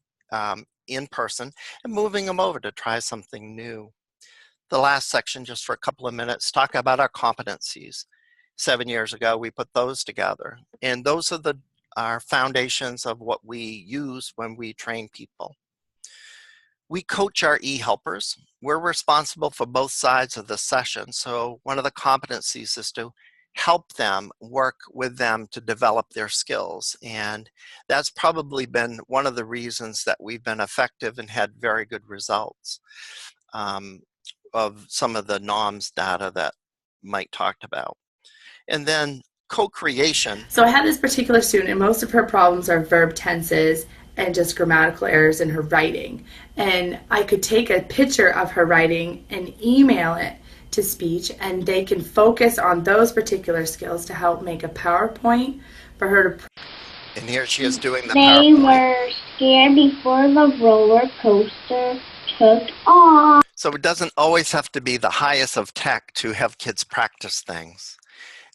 in person, and moving them over to try something new. The last section, just for a couple of minutes, talk about our competencies. 7 years ago, we put those together, and those are our foundations of what we use when we train people. We coach our e-helpers. We're responsible for both sides of the session, so one of the competencies is to help them, work with them to develop their skills, and that's probably been one of the reasons that we've been effective and had very good results of some of the NOMS data that Mike talked about. And then co-creation. So I had this particular student, and most of her problems are verb tenses and just grammatical errors in her writing. And I could take a picture of her writing and email it to speech, and they can focus on those particular skills to help make a PowerPoint for her to... And here she is doing the They PowerPoint. were scared before the roller coaster took off. So it doesn't always have to be the highest of tech to have kids practice things.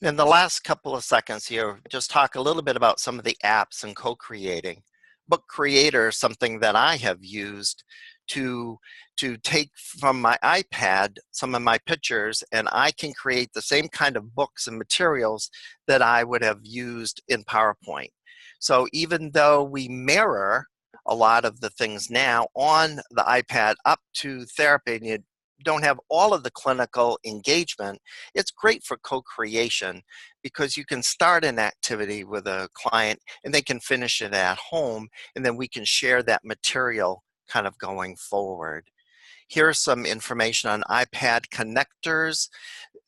In the last couple of seconds here, just talk a little bit about some of the apps and co-creating. Book Creator is something that I have used to take from my iPad some of my pictures, and I can create the same kind of books and materials that I would have used in PowerPoint. So even though we mirror a lot of the things now on the iPad up to therapy, and you don't have all of the clinical engagement, it's great for co-creation because you can start an activity with a client and they can finish it at home, and then we can share that material kind of going forward. Here's some information on iPad connectors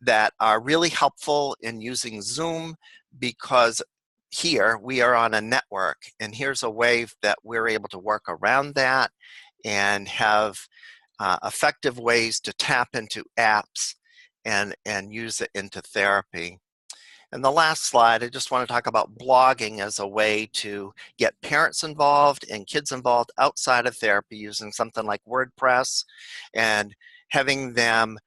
that are really helpful in using Zoom, because here we are on a network, and here's a way that we're able to work around that and have effective ways to tap into apps and use it into therapy. And the last slide, I just want to talk about blogging as a way to get parents involved and kids involved outside of therapy using something like WordPress, and having them,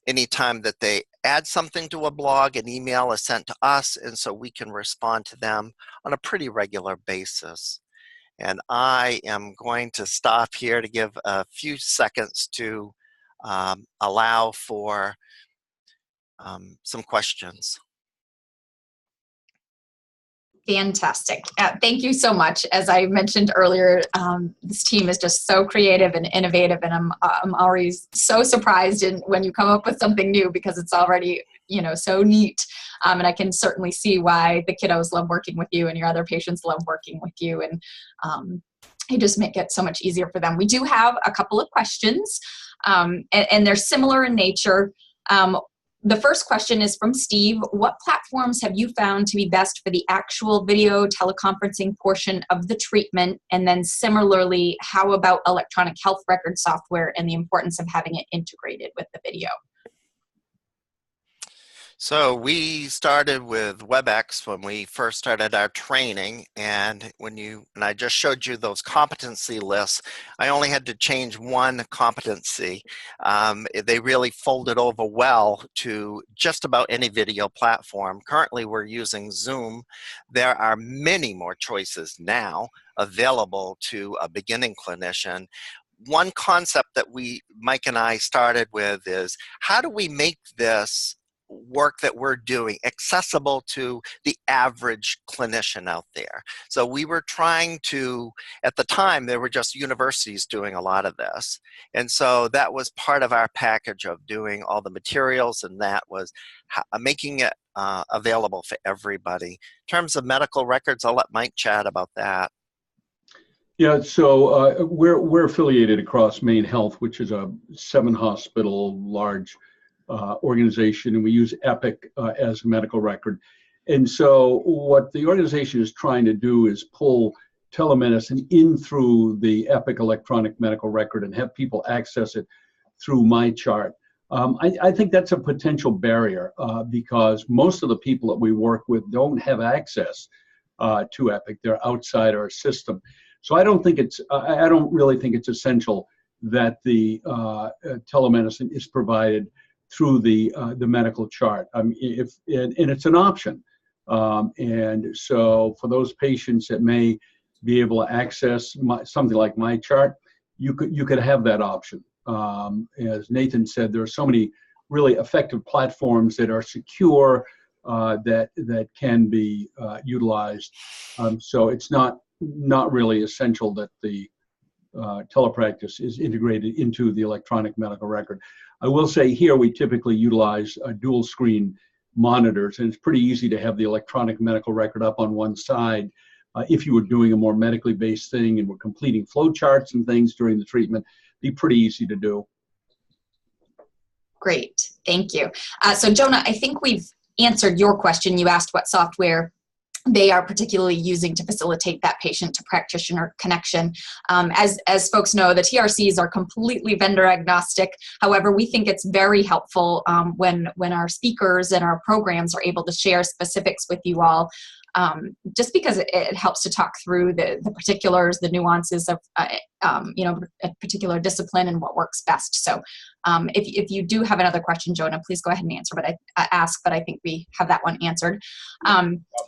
anytime that they add something to a blog, an email is sent to us, and so we can respond to them on a pretty regular basis. And I am going to stop here to give a few seconds to allow for some questions. Fantastic. Thank you so much. As I mentioned earlier, this team is just so creative and innovative, and I'm always so surprised when you come up with something new, because it's already, you know, so neat. And I can certainly see why the kiddos love working with you and your other patients love working with you, and you just make it so much easier for them. We do have a couple of questions, and they're similar in nature. The first question is from Steve. What platforms have you found to be best for the actual video teleconferencing portion of the treatment? And then similarly, how about electronic health record software and the importance of having it integrated with the video? So we started with WebEx when we first started our training, and when I just showed you those competency lists, I only had to change one competency. They really folded over well to just about any video platform. Currently we're using Zoom. There are many more choices now available to a beginning clinician. One concept that Mike and I started with is, how do we make this work that we're doing accessible to the average clinician out there? So we were trying to, at the time, there were just universities doing a lot of this. And so that was part of our package of doing all the materials, and that was making it available for everybody. In terms of medical records, I'll let Mike chat about that. Yeah, so we're affiliated across Maine Health, which is a 7-hospital large organization, and we use Epic as a medical record. And so what the organization is trying to do is pull telemedicine in through the Epic electronic medical record and have people access it through MyChart. I think that's a potential barrier because most of the people that we work with don't have access to Epic. They're outside our system. So I don't really think it's essential that the telemedicine is provided through the medical chart. And it's an option. And so for those patients that may be able to access something like MyChart, you could have that option. As Nathan said, there are so many really effective platforms that are secure that can be utilized. So it's not really essential that the telepractice is integrated into the electronic medical record. I will say here we typically utilize dual screen monitors, and it's pretty easy to have the electronic medical record up on one side. If you were doing a more medically based thing and were completing flow charts and things during the treatment, it'd be pretty easy to do. Great, thank you. So Jonah, I think we've answered your question. You asked what software they are particularly using to facilitate that patient to practitioner connection. As folks know, the TRCs are completely vendor agnostic. However, we think it's very helpful when our speakers and our programs are able to share specifics with you all. just because it helps to talk through the particulars, the nuances of you know, a particular discipline and what works best. So if you do have another question, Jonah, please go ahead and answer. But I think we have that one answered.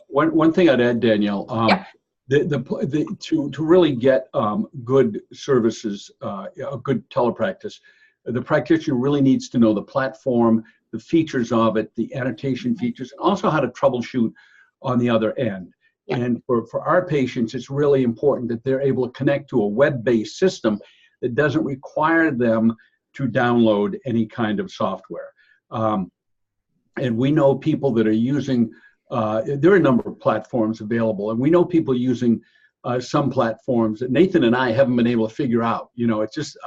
One thing I'd add, Danielle. Yeah. To really get good services, a good telepractice, the practitioner really needs to know the platform, the features of it, the annotation features, and also how to troubleshoot on the other end. Yeah. And for our patients, it's really important that they're able to connect to a web-based system that doesn't require them to download any kind of software. And we know people that are using, there are a number of platforms available, and we know people using some platforms that Nathan and I haven't been able to figure out. You know, it's just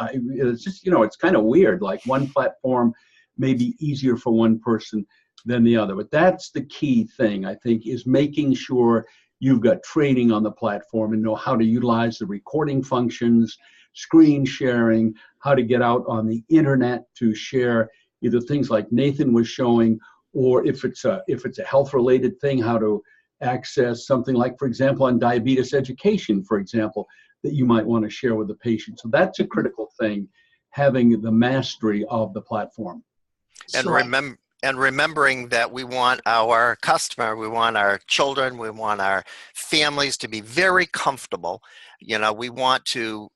you know, it's kind of weird. Like one platform may be easier for one person than the other. But that's the key thing, I think, is making sure you've got training on the platform and know how to utilize the recording functions, screen sharing, how to get out on the internet to share either things like Nathan was showing, or if it's a health-related thing, how to access something like, for example, on diabetes education, for example, that you might want to share with the patient. So that's a critical thing, having the mastery of the platform. And remembering that we want our customer, we want our children, we want our families to be very comfortable. You know, we want to,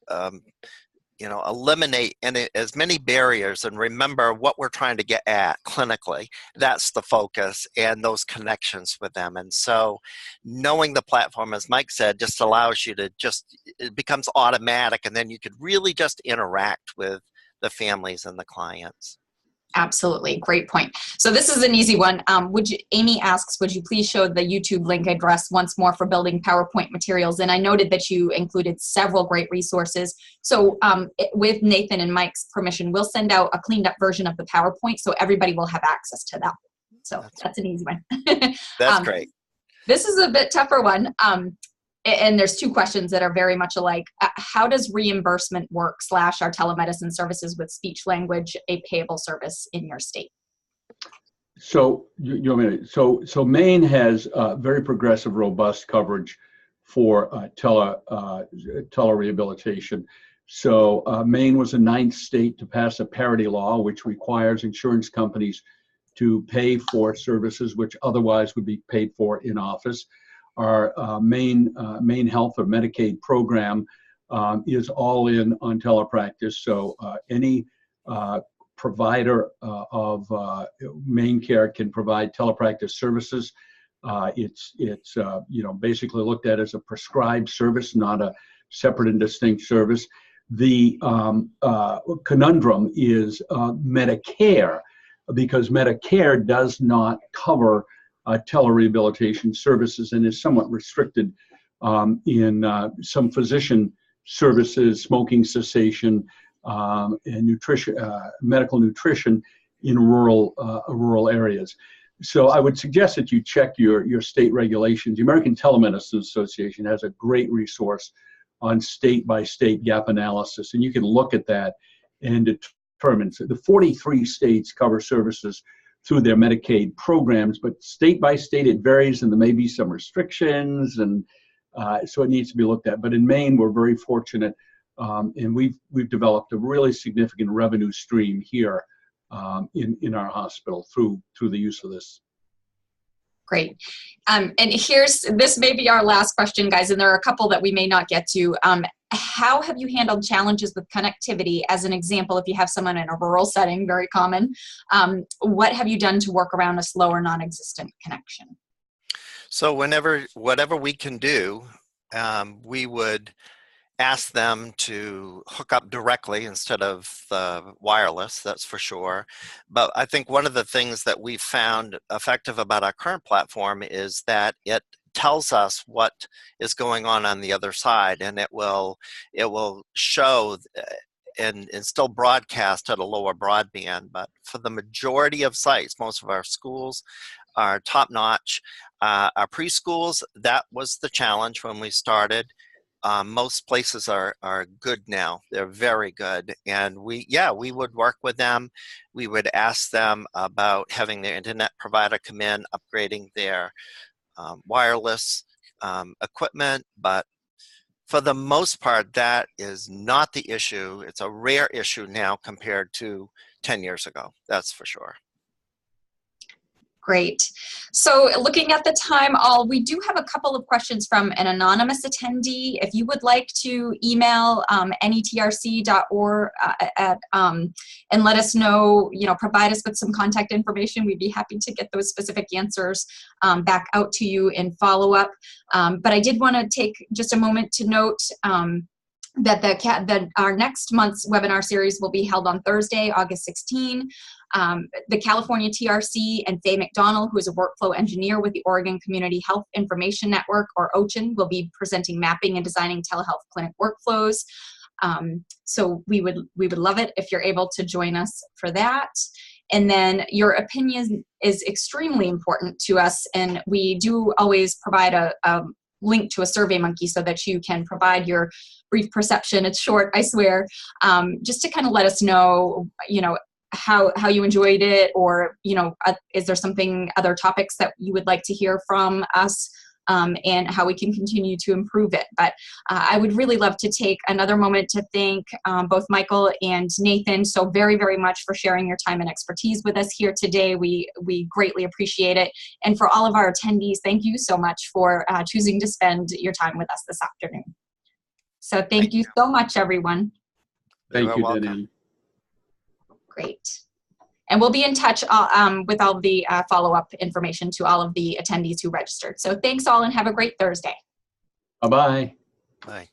you know, eliminate as many barriers and remember what we're trying to get at clinically. That's the focus, and those connections with them. And so knowing the platform, as Mike said, just allows you to it becomes automatic, and then you could really just interact with the families and the clients. Absolutely. Great point. So this is an easy one. Amy asks, would you please show the YouTube link address once more for building PowerPoint materials? And I noted that you included several great resources. So with Nathan and Mike's permission, we'll send out a cleaned up version of the PowerPoint so everybody will have access to that. So that's an easy one. That's great. This is a bit tougher one. And there's two questions that are very much alike. How does reimbursement work / our telemedicine services with speech language, a payable service in your state? So so Maine has very progressive, robust coverage for telerehabilitation. So Maine was the 9th state to pass a parity law, which requires insurance companies to pay for services which otherwise would be paid for in office. Our Maine Health or Medicaid program is all in on telepractice. So any provider of Maine Care can provide telepractice services. It's you know, basically looked at as a prescribed service, not a separate and distinct service. The conundrum is Medicare, because Medicare does not cover telerehabilitation services and is somewhat restricted in some physician services, smoking cessation, and nutrition, medical nutrition in rural areas. So I would suggest that you check your state regulations. The American Telemedicine Association has a great resource on state-by-state gap analysis, and you can look at that and determine. So the 43 states cover services through their Medicaid programs, but state by state it varies, and there may be some restrictions, and so it needs to be looked at. But in Maine, we're very fortunate, and we've developed a really significant revenue stream here in our hospital through the use of this. Great. And this may be our last question, guys, and there are a couple that we may not get to. How have you handled challenges with connectivity? As an example, if you have someone in a rural setting, very common, what have you done to work around a slow or non-existent connection? So whatever we can do, we would ask them to hook up directly instead of wireless, that's for sure. But I think one of the things that we've found effective about our current platform is that it tells us what is going on the other side, and it will show and still broadcast at a lower broadband. But for the majority of sites, most of our schools are top-notch. Our preschools, that was the challenge when we started. Most places are good now. They're very good. And we would work with them. We would ask them about having their internet provider come in, upgrading their wireless equipment, but for the most part, that is not the issue. It's a rare issue now compared to 10 years ago, that's for sure. Great. So looking at the time, we do have a couple of questions from an anonymous attendee. If you would like to email netrc.org and let us know, provide us with some contact information, we'd be happy to get those specific answers back out to you in follow-up. But I did want to take just a moment to note that our next month's webinar series will be held on Thursday, August 16. The California TRC and Faye McDonald, who is a workflow engineer with the Oregon Community Health Information Network, or OCHIN, will be presenting mapping and designing telehealth clinic workflows. So we would love it if you're able to join us for that. And then your opinion is extremely important to us, and we do always provide a link to a SurveyMonkey so that you can provide your brief perception. It's short, I swear, just to kind of let us know, how you enjoyed it, or, is there other topics that you would like to hear from us, and how we can continue to improve it. But I would really love to take another moment to thank both Michael and Nathan so very, very much for sharing your time and expertise with us here today. We greatly appreciate it. And for all of our attendees, thank you so much for choosing to spend your time with us this afternoon. So thank you so much, everyone. Thank you, Danielle. Great. And we'll be in touch with all the follow-up information to all of the attendees who registered. So thanks all and have a great Thursday. Bye-bye. Bye.